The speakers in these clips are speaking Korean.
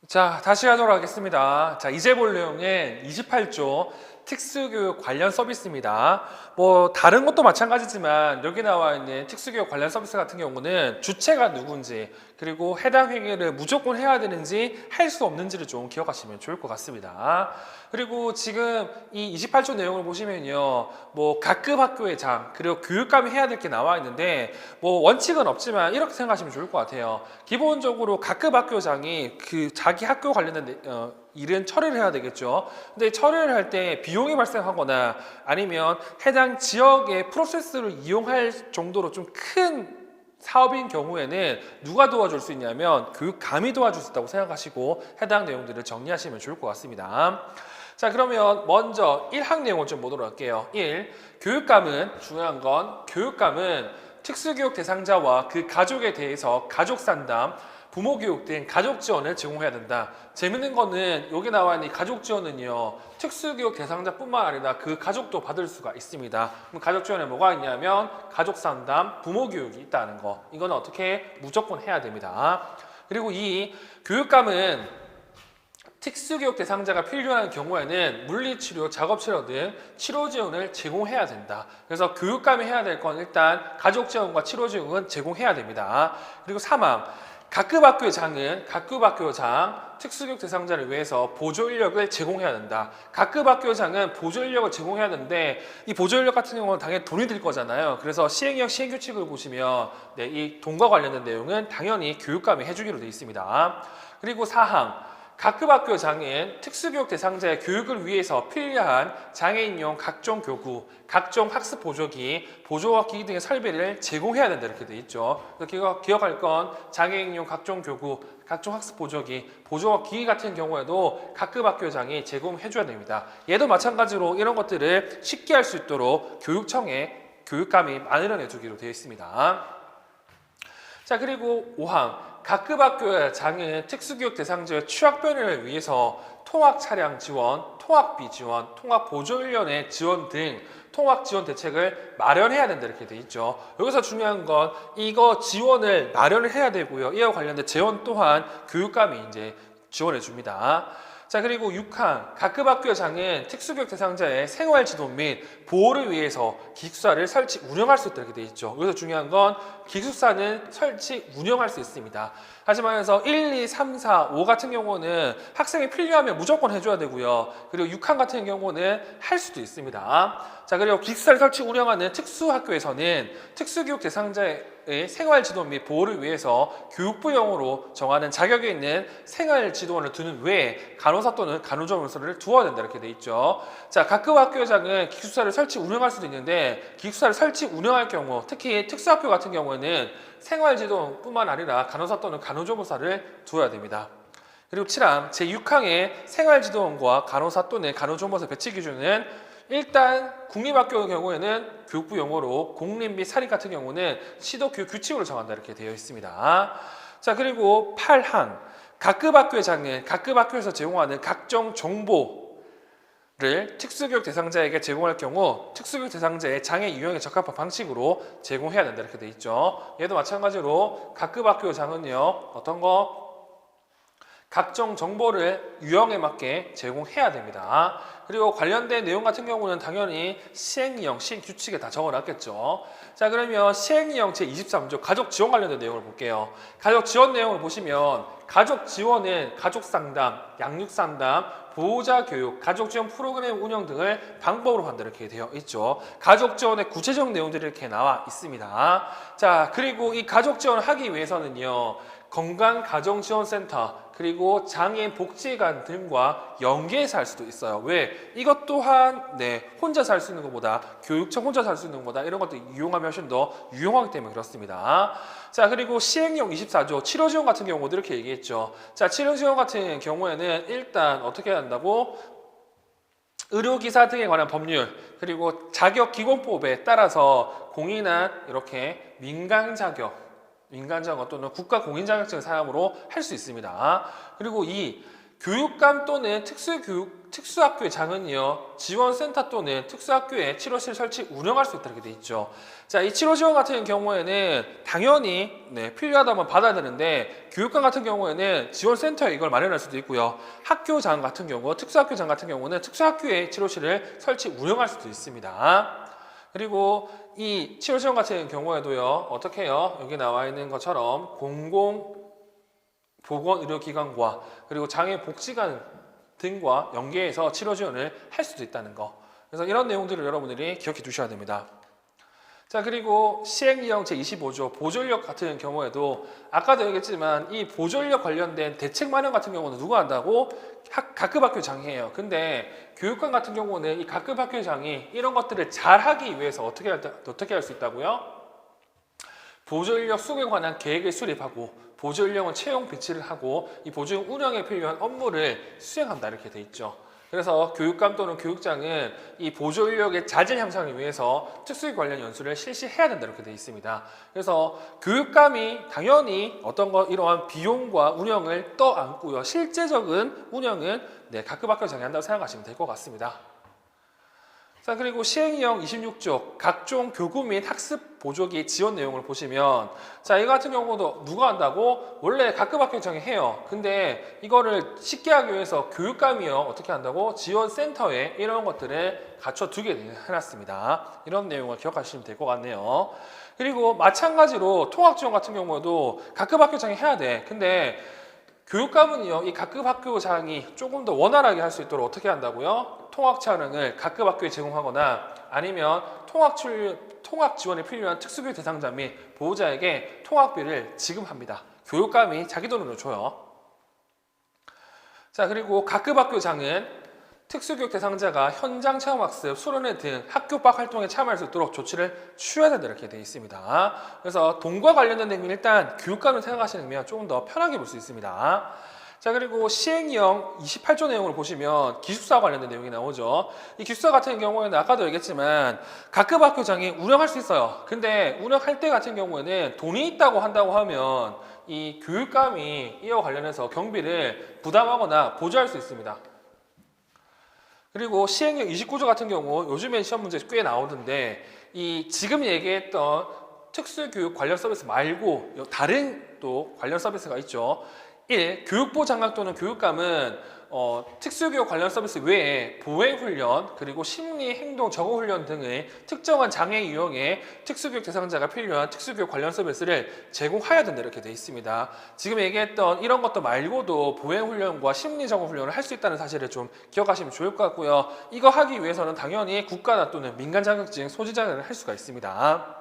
자, 다시 하도록 하겠습니다. 자, 이제 볼 내용은 28조 특수교육 관련 서비스입니다. 뭐 다른 것도 마찬가지지만 여기 나와 있는 특수교육 관련 서비스 같은 경우는 주체가 누군지, 그리고 해당 행위를 무조건 해야 되는지 할 수 없는지를 좀 기억하시면 좋을 것 같습니다. 그리고 지금 이 28조 내용을 보시면요, 뭐 각급 학교의 장, 그리고 교육감이 해야 될 게 나와 있는데, 뭐 원칙은 없지만 이렇게 생각하시면 좋을 것 같아요. 기본적으로 각급 학교장이 그 자기 학교 관련된 일은 처리를 해야 되겠죠. 근데 처리를 할 때 비용이 발생하거나 아니면 해당 지역의 프로세스를 이용할 정도로 좀 큰 사업인 경우에는 누가 도와줄 수 있냐면 교육감이 도와줄 수 있다고 생각하시고 해당 내용들을 정리하시면 좋을 것 같습니다. 자, 그러면 먼저 1항 내용을 좀 보도록 할게요. 1. 교육감은, 중요한 건 교육감은 특수교육 대상자와 그 가족에 대해서 가족 상담, 부모 교육 등 가족 지원을 제공해야 된다. 재밌는 거는 여기 나와 있는 이 가족 지원은요, 특수교육 대상자뿐만 아니라 그 가족도 받을 수가 있습니다. 그럼 가족 지원에 뭐가 있냐면 가족 상담, 부모 교육이 있다는 거. 이건 어떻게 무조건 해야 됩니다. 그리고 이 교육감은 특수교육 대상자가 필요한 경우에는 물리치료, 작업치료 등 치료 지원을 제공해야 된다. 그래서 교육감이 해야 될 건 일단 가족 지원과 치료 지원은 제공해야 됩니다. 그리고 3항. 각급 학교의 장은 각급 학교장, 특수교육 대상자를 위해서 보조 인력을 제공해야 된다. 각급 학교장은 보조 인력을 제공해야 되는데 이 보조 인력 같은 경우는 당연히 돈이 들 거잖아요. 그래서 시행령 시행규칙을 보시면 이 돈과 관련된 내용은 당연히 교육감이 해주기로 되어 있습니다. 그리고 4항. 각급 학교 장애인, 특수교육 대상자의 교육을 위해서 필요한 장애인용 각종 교구, 각종 학습 보조기, 보조기기 등의 설비를 제공해야 된다 이렇게 돼 있죠. 기억할 건 장애인용 각종 교구, 각종 학습 보조기, 보조기기 같은 경우에도 각급 학교장이 제공해줘야 됩니다. 얘도 마찬가지로 이런 것들을 쉽게 할 수 있도록 교육청에 교육감이 마련해 주기로 되어 있습니다. 자, 그리고 5항. 각급 학교의 장애인 특수교육 대상자의 취약 변화를 위해서 통학 차량 지원, 통학비 지원, 통학 보조인력의 지원 등 통학 지원 대책을 마련해야 된다 이렇게 돼 있죠. 여기서 중요한 건 이거 지원을 마련을 해야 되고요. 이와 관련된 재원 또한 교육감이 이제 지원해 줍니다. 자, 그리고 6항. 각급 학교 장애인 특수교육 대상자의 생활지도 및 보호를 위해서 기숙사를 설치, 운영할 수 있다 이렇게 되어 있죠. 여기서 중요한 건 기숙사는 설치, 운영할 수 있습니다. 하지만 그래서 1, 2, 3, 4, 5 같은 경우는 학생이 필요하면 무조건 해줘야 되고요. 그리고 6항 같은 경우는 할 수도 있습니다. 자, 그리고 기숙사를 설치, 운영하는 특수학교에서는 특수교육 대상자의 생활지도 및 보호를 위해서 교육부용으로 정하는 자격이 있는 생활지도원을 두는 외에 간호사 또는 간호조무사를 두어야 된다 이렇게 돼 있죠. 자, 각급 학교장은 기숙사를 설치 운영할 수도 있는데 기숙사를 설치 운영할 경우, 특히 특수학교 같은 경우에는 생활지도뿐만 아니라 간호사 또는 간호조무사를 두어야 됩니다. 그리고 7항 제6항의 생활지도원과 간호사 또는 간호조무사 배치 기준은 일단 국립학교의 경우에는 교육부 용어로 공립 및 사립 같은 경우는 시도교육 규칙으로 정한다 이렇게 되어 있습니다. 자, 그리고 8항 각급 학교의 장애인, 각급 학교에서 제공하는 각종 정보를 특수교육 대상자에게 제공할 경우 특수교육 대상자의 장애 유형에 적합한 방식으로 제공해야 된다 이렇게 되어 있죠. 얘도 마찬가지로 각급 학교 장은요, 어떤 거? 각종 정보를 유형에 맞게 제공해야 됩니다. 그리고 관련된 내용 같은 경우는 당연히 시행령, 시행규칙에 다 적어놨겠죠. 자, 그러면 시행령 제23조 가족 지원 관련된 내용을 볼게요. 가족 지원 내용을 보시면 가족 지원은 가족 상담, 양육 상담, 보호자 교육, 가족 지원 프로그램 운영 등을 방법으로 한다 이렇게 되어 있죠. 가족 지원의 구체적 내용들이 이렇게 나와 있습니다. 자, 그리고 이 가족 지원을 하기 위해서는요, 건강가정지원센터 그리고 장애인 복지관 등과 연계해서 할 수도 있어요. 왜? 이것 또한 혼자서 할 수 있는 것보다, 교육청 혼자서 할 수 있는 것보다 이런 것도 이용하면 훨씬 더 유용하기 때문에 그렇습니다. 자, 그리고 시행령 24조 치료지원 같은 경우도 이렇게 얘기했죠. 자, 치료지원 같은 경우에는 일단 어떻게 해야 한다고? 의료기사 등에 관한 법률, 그리고 자격기본법에 따라서 공인한 이렇게 민간자격 또는 국가공인자격증 사용으로 할 수 있습니다. 그리고 이 교육감 또는 특수학교의 장은요, 지원센터 또는 특수학교에 치료실 설치 운영할 수 있다고 되어 있죠. 자, 이 치료 지원 같은 경우에는 당연히 필요하다면 받아야 되는데, 교육감 같은 경우에는 지원센터에 이걸 마련할 수도 있고요. 학교장 같은 경우, 특수학교장 같은 경우는 특수학교에 치료실을 설치 운영할 수도 있습니다. 그리고 이 치료 지원 같은 경우에도요, 어떻게 해요? 여기 나와 있는 것처럼 보건의료기관과 그리고 장애복지관 등과 연계해서 치료 지원을 할 수도 있다는 거. 그래서 이런 내용들을 여러분들이 기억해 두셔야 됩니다. 자, 그리고 시행령 제25조 보조인력 같은 경우에도 아까도 얘기했지만 이 보조인력 관련된 대책 마련 같은 경우는 누가 한다고? 각급 학교장이 해요. 근데 교육감 같은 경우는 이 각급 학교장이 이런 것들을 잘 하기 위해서 어떻게 할 수 있다고요? 보조인력 수급에 관한 계획을 수립하고 보조인력은 채용 배치를 하고 이 보조인력 운영에 필요한 업무를 수행한다 이렇게 돼 있죠. 그래서 교육감 또는 교육장은 이 보조인력의 자질 향상을 위해서 특수기 관련 연수를 실시해야 된다 이렇게 돼 있습니다. 그래서 교육감이 당연히 이러한 비용과 운영을 떠안고요. 실제적인 운영은 각급 학교장이 한다고 생각하시면 될 것 같습니다. 자, 그리고 시행령 26조 각종 교구 및 학습 보조기 지원 내용을 보시면, 자, 이거 같은 경우도 누가 한다고? 원래 각급 학교장이 해요. 근데 이거를 쉽게 하기 위해서 교육감이요 어떻게 한다고? 지원센터에 이런 것들을 갖춰두게 해놨습니다. 이런 내용을 기억하시면 될 것 같네요. 그리고 마찬가지로 통학 지원 같은 경우에도 각급 학교장이 해야 돼. 근데 교육감은요, 이 각급 학교장이 조금 더 원활하게 할 수 있도록 어떻게 한다고요? 통학 차량을 각급 학교에 제공하거나 아니면 통학 지원에 필요한 특수교육 대상자 및 보호자에게 통학비를 지급합니다. 교육감이 자기 돈으로 줘요. 자, 그리고 각급 학교장은 특수교육 대상자가 현장 체험학습, 수련회 등 학교 밖 활동에 참여할 수 있도록 조치를 취해야 된다 이렇게 되어 있습니다. 그래서 돈과 관련된 내용은 일단 교육감을 생각하시면 조금 더 편하게 볼 수 있습니다. 자, 그리고 시행령 28조 내용을 보시면 기숙사 관련된 내용이 나오죠. 이 기숙사 같은 경우에는 아까도 얘기했지만 각급 학교장이 운영할 수 있어요. 근데 운영할 때 같은 경우에는 돈이 있다고 한다고 하면 이 교육감이 이와 관련해서 경비를 부담하거나 보조할 수 있습니다. 그리고 시행령 29조 같은 경우 요즘엔 시험 문제 꽤 나오는데, 이 지금 얘기했던 특수교육 관련 서비스 말고 다른 또 관련 서비스가 있죠. 1. 교육부 장관 또는 교육감은 특수교육 관련 서비스 외에 보행훈련, 그리고 심리, 행동, 적응훈련 등의 특정한 장애 유형의 특수교육 대상자가 필요한 특수교육 관련 서비스를 제공해야 된다 이렇게 되어 있습니다. 지금 얘기했던 이런 것도 말고도 보행훈련과 심리, 적응훈련을 할 수 있다는 사실을 좀 기억하시면 좋을 것 같고요. 이거 하기 위해서는 당연히 국가나 또는 민간 자격증, 소지 자격을 할 수가 있습니다.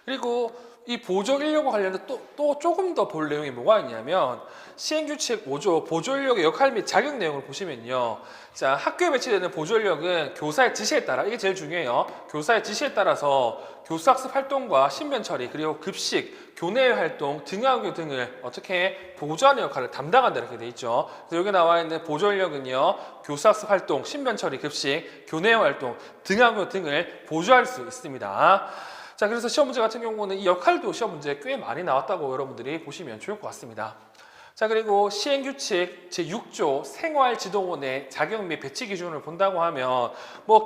그리고 이 보조인력과 관련해서 또 조금 더 볼 내용이 뭐가 있냐면, 시행규칙 5조 보조인력의 역할 및 자격 내용을 보시면요. 자, 학교에 배치되는 보조인력은 교사의 지시에 따라, 이게 제일 중요해요. 교사의 지시에 따라서 교수학습 활동과 신변 처리, 그리고 급식, 교내 활동, 등하교 등을 어떻게 보조하는 역할을 담당한다 이렇게 돼 있죠. 그래서 여기 나와 있는 보조인력은요, 교수학습 활동, 신변 처리, 급식, 교내 활동, 등하교 등을 보조할 수 있습니다. 자, 그래서 시험 문제 같은 경우는 이 역할도 시험 문제에 꽤 많이 나왔다고 여러분들이 보시면 좋을 것 같습니다. 자, 그리고 시행규칙 제6조 생활지도원의 자격 및 배치 기준을 본다고 하면,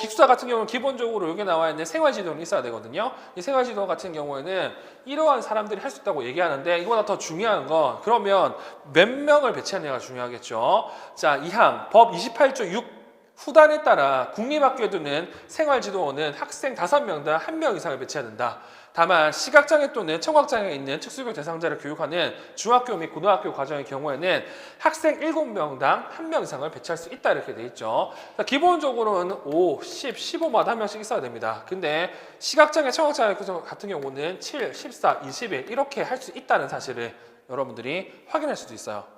기숙사 같은 경우는 기본적으로 여기 나와 있는 생활지도원이 있어야 되거든요. 이 생활지도 같은 경우에는 이러한 사람들이 할 수 있다고 얘기하는데, 이거보다 더 중요한 건 그러면 몇 명을 배치하느냐가 중요하겠죠. 자, 2항 법 28조 6 후단에 따라 국립학교에 두는 생활지도원은 학생 5명당 1명 이상을 배치해야 된다. 다만 시각장애 또는 청각장애가 있는 특수교육 대상자를 교육하는 중학교 및 고등학교 과정의 경우에는 학생 7명당 1명 이상을 배치할 수 있다 이렇게 돼 있죠. 기본적으로는 5, 10, 15마다 1명씩 있어야 됩니다. 근데 시각장애, 청각장애 같은 경우는 7, 14, 21 이렇게 할 수 있다는 사실을 여러분들이 확인할 수도 있어요.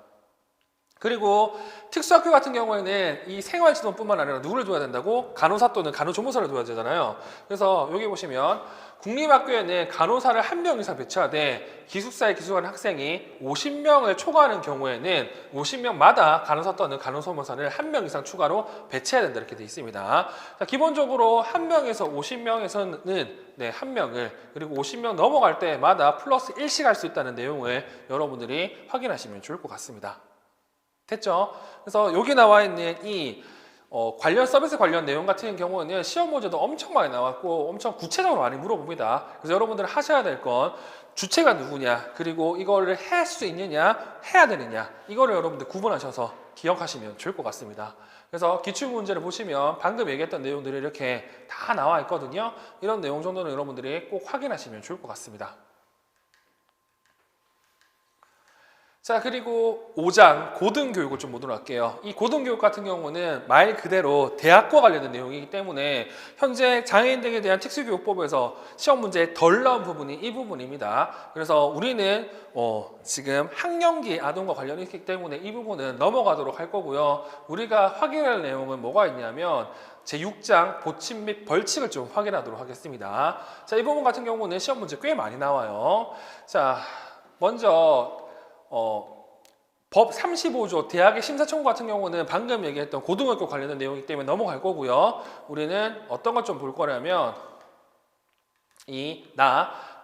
그리고 특수학교 같은 경우에는 이 생활지도뿐만 아니라 누구를 둬야 된다고? 간호사 또는 간호조무사를 둬야 되잖아요. 그래서 여기 보시면 국립학교에는 간호사를 1명 이상 배치하되 기숙사에 기숙하는 학생이 50명을 초과하는 경우에는 50명마다 간호사 또는 간호조무사를 1명 이상 추가로 배치해야 된다 이렇게 되어 있습니다. 자, 기본적으로 1명에서 50명에서는 1명을, 그리고 50명 넘어갈 때마다 플러스 1씩 할 수 있다는 내용을 여러분들이 확인하시면 좋을 것 같습니다. 됐죠? 그래서 여기 나와 있는 이 관련 서비스 관련 내용 같은 경우는 시험 문제도 엄청 많이 나왔고 엄청 구체적으로 많이 물어봅니다. 그래서 여러분들 하셔야 될 건 주체가 누구냐, 그리고 이거를 할 수 있느냐, 해야 되느냐, 이거를 여러분들 구분하셔서 기억하시면 좋을 것 같습니다. 그래서 기출 문제를 보시면 방금 얘기했던 내용들이 이렇게 다 나와 있거든요. 이런 내용 정도는 여러분들이 꼭 확인하시면 좋을 것 같습니다. 자, 그리고 5장 고등교육을 좀 보도록 할게요. 이 고등교육 같은 경우는 말 그대로 대학과 관련된 내용이기 때문에 현재 장애인 등에 대한 특수교육법에서 시험 문제에 덜 나온 부분이 이 부분입니다. 그래서 우리는 지금 학령기 아동과 관련이 있기 때문에 이 부분은 넘어가도록 할 거고요. 우리가 확인할 내용은 뭐가 있냐면 제6장 보침 및 벌칙을 좀 확인하도록 하겠습니다. 자, 이 부분 같은 경우는 시험 문제 꽤 많이 나와요. 자, 먼저 법 35조 대학의 심사청구 같은 경우는 방금 얘기했던 고등학교 관련된 내용이기 때문에 넘어갈 거고요. 우리는 어떤 것 좀 볼 거냐면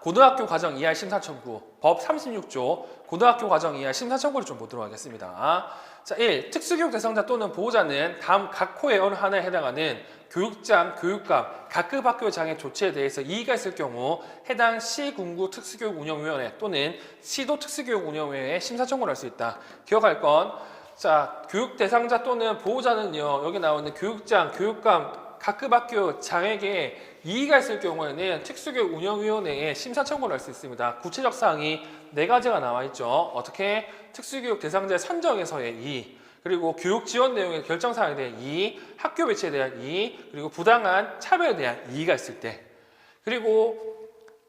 고등학교 과정 이하 심사청구 법 36조 고등학교 과정 이하 심사청구를 좀 보도록 하겠습니다. 자, 1. 특수교육 대상자 또는 보호자는 다음 각 호의 어느 하나에 해당하는 교육장, 교육감, 각급 학교 장애 조치에 대해서 이의가 있을 경우 해당 시군구 특수교육운영위원회 또는 시도 특수교육운영위원회에 심사청구를 할 수 있다. 기억할 건, 자, 교육 대상자 또는 보호자는요, 여기 나오는 교육장, 교육감, 각급 학교 장에게 이의가 있을 경우에는 특수교육운영위원회에 심사청구를 할 수 있습니다. 구체적 사항이 4가지가 나와 있죠. 어떻게? 특수교육 대상자 선정에서의 이의, 그리고 교육 지원 내용의 결정 사항에 대한 이의, 학교 배치에 대한 이의, 그리고 부당한 차별에 대한 이의가 있을 때. 그리고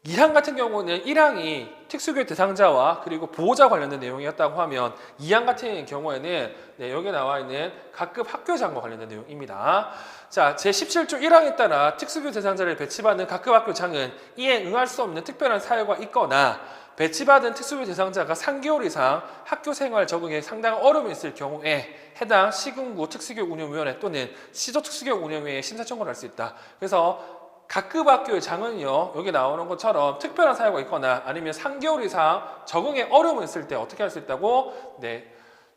2항 같은 경우는 1항이 특수교육 대상자와 그리고 보호자 관련된 내용이었다고 하면 2항 같은 경우에는 여기 나와 있는 각급 학교장과 관련된 내용입니다. 자, 제17조 1항에 따라 특수교육 대상자를 배치받는 각급 학교장은 이에 응할 수 없는 특별한 사유가 있거나 배치받은 특수교육 대상자가 3개월 이상 학교 생활 적응에 상당한 어려움이 있을 경우에 해당 시군구 특수교육운영위원회 또는 시도 특수교육운영위에 심사청구를 할 수 있다. 그래서 각급 학교의 장은요, 여기 나오는 것처럼 특별한 사유가 있거나 아니면 3개월 이상 적응에 어려움이 있을 때 어떻게 할 수 있다고?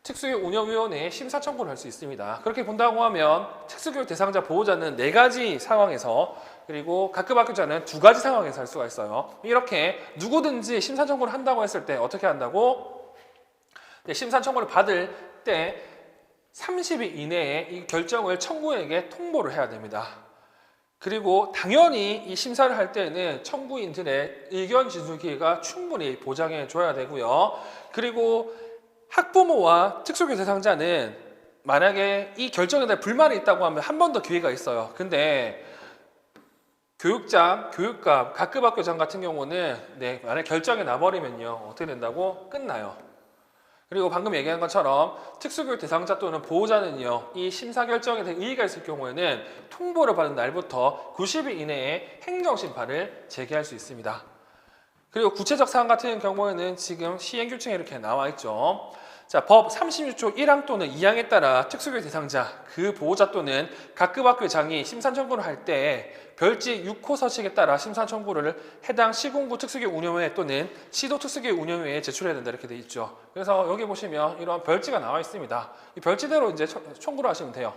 특수교육운영위원회에 심사청구를 할 수 있습니다. 그렇게 본다고 하면 특수교육 대상자 보호자는 4가지 상황에서, 그리고 각급 학교자는 2가지 상황에서 할 수가 있어요. 이렇게 누구든지 심사청구를 한다고 했을 때 어떻게 한다고? 심사청구를 받을 때 30일 이내에 이 결정을 청구인에게 통보를 해야 됩니다. 그리고 당연히 이 심사를 할 때는 청구인들의 의견 진술 기회가 충분히 보장해 줘야 되고요. 그리고 학부모와 특수교육 대상자는 만약에 이 결정에 대해 불만이 있다고 하면 한 번 더 기회가 있어요. 근데 교육장, 교육감, 각급 학교장 같은 경우는 만약 결정이 나버리면요, 어떻게 된다고? 끝나요. 그리고 방금 얘기한 것처럼 특수교육 대상자 또는 보호자는요, 이 심사 결정에 대해 이의가 있을 경우에는 통보를 받은 날부터 90일 이내에 행정심판을 제기할 수 있습니다. 그리고 구체적 사항 같은 경우에는 지금 시행규칙에 이렇게 나와 있죠. 자, 법 36조 1항 또는 2항에 따라 특수교육 대상자, 그 보호자 또는 각급 학교장이 심사청구를 할 때 별지 6호 서식에 따라 심사청구를 해당 시군구 특수교육운영위원회 또는 시도 특수교육운영위원회에 제출해야 된다, 이렇게 돼 있죠. 그래서 여기 보시면 이런 별지가 나와 있습니다. 이 별지대로 이제 청구를 하시면 돼요.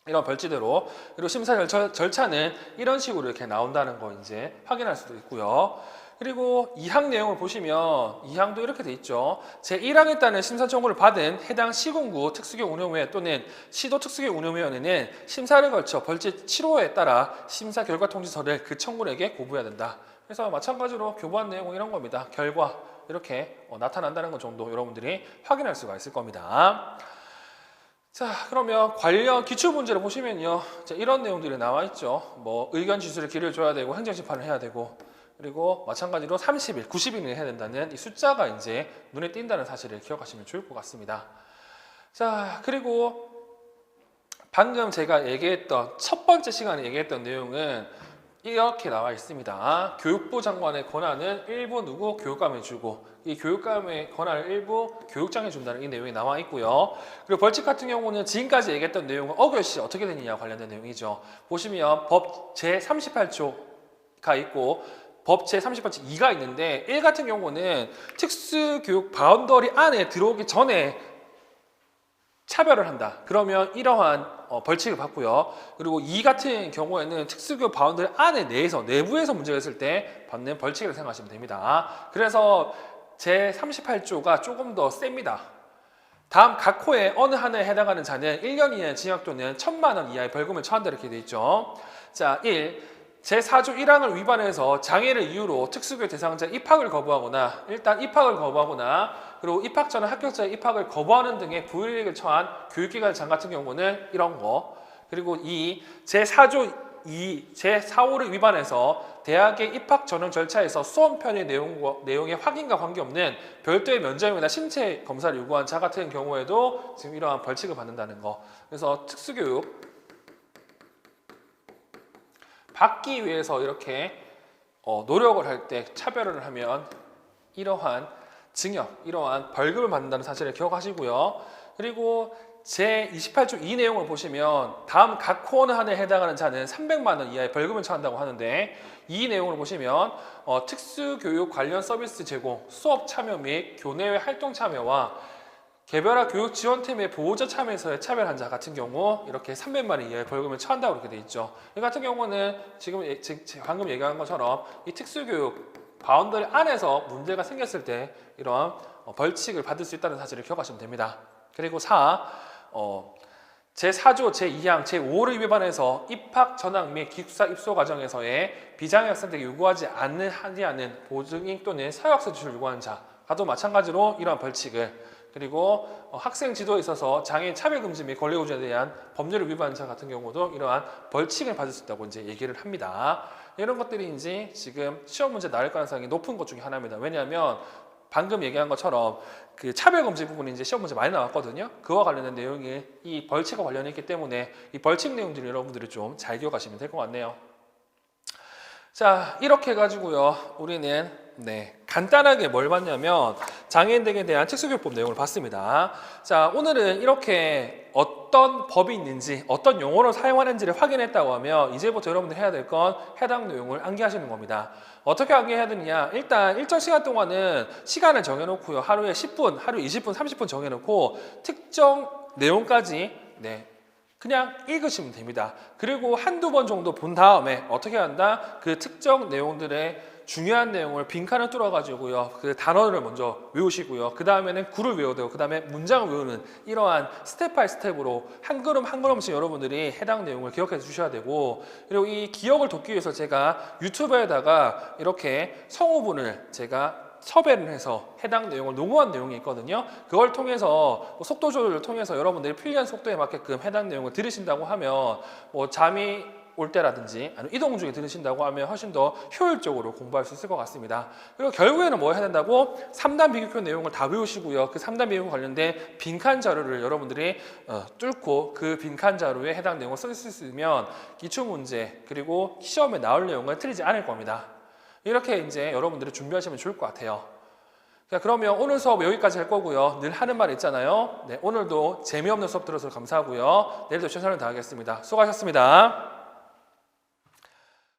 이런 별지대로. 그리고 심사 절차는 이런 식으로 이렇게 나온다는 거 이제 확인할 수도 있고요. 그리고 2항 내용을 보시면 2항도 이렇게 돼 있죠. 제1항에 따른 심사 청구를 받은 해당 시군구 특수교육운영위원회 또는 시도 특수교육운영위원회는 심사를 거쳐 벌지 7호에 따라 심사 결과 통지서를 그 청구인에게 고부해야 된다. 그래서 마찬가지로 교부한 내용은 이런 겁니다. 결과 이렇게 나타난다는 것 정도 여러분들이 확인할 수가 있을 겁니다. 자, 그러면 관련 기출문제를 보시면요, 자, 이런 내용들이 나와 있죠. 뭐 의견 진술에 기회를 줘야 되고 행정심판을 해야 되고, 그리고 마찬가지로 30일, 90일을 해야 된다는 이 숫자가 이제 눈에 띈다는 사실을 기억하시면 좋을 것 같습니다. 자, 그리고 방금 제가 얘기했던 첫 번째 시간에 얘기했던 내용은 이렇게 나와 있습니다. 교육부 장관의 권한은 일부 누구 교육감에 주고 이 교육감의 권한을 일부 교육장에 준다는 이 내용이 나와 있고요. 그리고 벌칙 같은 경우는 지금까지 얘기했던 내용은 어결시 어떻게 되느냐 관련된 내용이죠. 보시면 법 제38조가 있고 법 제38조 2가 있는데 1 같은 경우는 특수교육 바운더리 안에 들어오기 전에 차별을 한다. 그러면 이러한 벌칙을 받고요. 그리고 이 같은 경우에는 특수교육 바운더리 안에 내부에서 문제가 있을 때 받는 벌칙을 생각하시면 됩니다. 그래서 제38조가 조금 더 셉니다. 다음 각 호의 어느 하나에 해당하는 자는 1년 이하의 징역 또는 1,000만 원 이하의 벌금을 처한다 이렇게 되어 있죠. 자, 1. 제4조 1항을 위반해서 장애를 이유로 특수교육 대상자 입학을 거부하거나 일단 입학을 거부하거나 그리고 입학 전에 합격자의 입학을 거부하는 등의 불이익을 처한 교육기관 장 같은 경우는 이런 거. 그리고 2. 제4조 4호를 위반해서 대학의 입학 전형 절차에서 수험 편의 내용의 확인과 관계없는 별도의 면접이나 신체 검사를 요구한 자 같은 경우에도 지금 이러한 벌칙을 받는다는 거. 그래서 특수교육 받기 위해서 이렇게 노력을 할 때 차별을 하면 이러한 징역, 이러한 벌금을 받는다는 사실을 기억하시고요. 그리고 제28조 이 내용을 보시면 다음 각 코너 한에 해당하는 자는 300만 원 이하의 벌금을 처한다고 하는데 이 내용을 보시면 특수교육 관련 서비스 제공, 수업 참여 및 교내외 활동 참여와 개별화 교육 지원팀의 보호자 참여에서의 차별한 자 같은 경우 이렇게 300만 원 이하의 벌금을 처한다고 이렇게 돼 있죠. 이 같은 경우는 지금 방금 얘기한 것처럼 이 특수교육 바운더리 안에서 문제가 생겼을 때 이런 벌칙을 받을 수 있다는 사실을 기억하시면 됩니다. 그리고 4. 제4조 제2항 제5호를 위반해서 입학 전학 및 기숙사 입소 과정에서의 비장애 학생들에게 요구하지 않는 보증인 또는 사회학습 지출을 요구하는 자도 마찬가지로 이러한 벌칙을 그리고 학생 지도에 있어서 장애인 차별금지 및 권리구조에 대한 법률을 위반한 자 같은 경우도 이러한 벌칙을 받을 수 있다고 이제 얘기를 합니다. 이런 것들이 이제 지금 시험 문제 나올 가능성이 높은 것 중에 하나입니다. 왜냐하면 방금 얘기한 것처럼 그 차별금지 부분이 이제 시험 문제 많이 나왔거든요. 그와 관련된 내용이 이 벌칙과 관련이 있기 때문에 이 벌칙 내용들을 여러분들이 좀 잘 기억하시면 될 것 같네요. 자, 이렇게 해가지고요. 우리는 간단하게 뭘 봤냐면 장애인들에 대한 특수교육법 내용을 봤습니다. 자, 오늘은 이렇게 어떤 법이 있는지 어떤 용어를 사용하는지를 확인했다고 하면 이제부터 여러분들 해야 될 건 해당 내용을 암기하시는 겁니다. 어떻게 암기해야 되느냐, 일단 일정 시간 동안은 시간을 정해놓고요. 하루에 10분, 하루에 20분, 30분 정해놓고 특정 내용까지 그냥 읽으시면 됩니다. 그리고 한두 번 정도 본 다음에 어떻게 한다? 그 특정 내용들의 중요한 내용을 빈칸을 뚫어가지고요. 그 단어를 먼저 외우시고요. 그 다음에는 구를 외워야 되고 그 다음에 문장을 외우는 이러한 스텝 바이 스텝으로 한 걸음 한 걸음씩 여러분들이 해당 내용을 기억해 주셔야 되고 그리고 이 기억을 돕기 위해서 제가 유튜브에다가 이렇게 성우분을 제가 섭외를 해서 해당 내용을 녹음한 내용이 있거든요. 그걸 통해서 속도 조절을 통해서 여러분들이 필요한 속도에 맞게끔 해당 내용을 들으신다고 하면 잠이 올 때라든지 아니면 이동 중에 들으신다고 하면 훨씬 더 효율적으로 공부할 수 있을 것 같습니다. 그리고 결국에는 뭐 해야 된다고? 3단 비교표 내용을 다 외우시고요. 그 3단 비교표 관련된 빈칸 자료를 여러분들이 뚫고 그 빈칸 자료에 해당 내용을 쓸 수 있으면 기출문제 그리고 시험에 나올 내용은 틀리지 않을 겁니다. 이렇게 이제 여러분들이 준비하시면 좋을 것 같아요. 자, 그러면 오늘 수업 여기까지 할 거고요. 늘 하는 말 있잖아요. 오늘도 재미없는 수업 들어서 감사하고요. 내일도 최선을 다하겠습니다. 수고하셨습니다.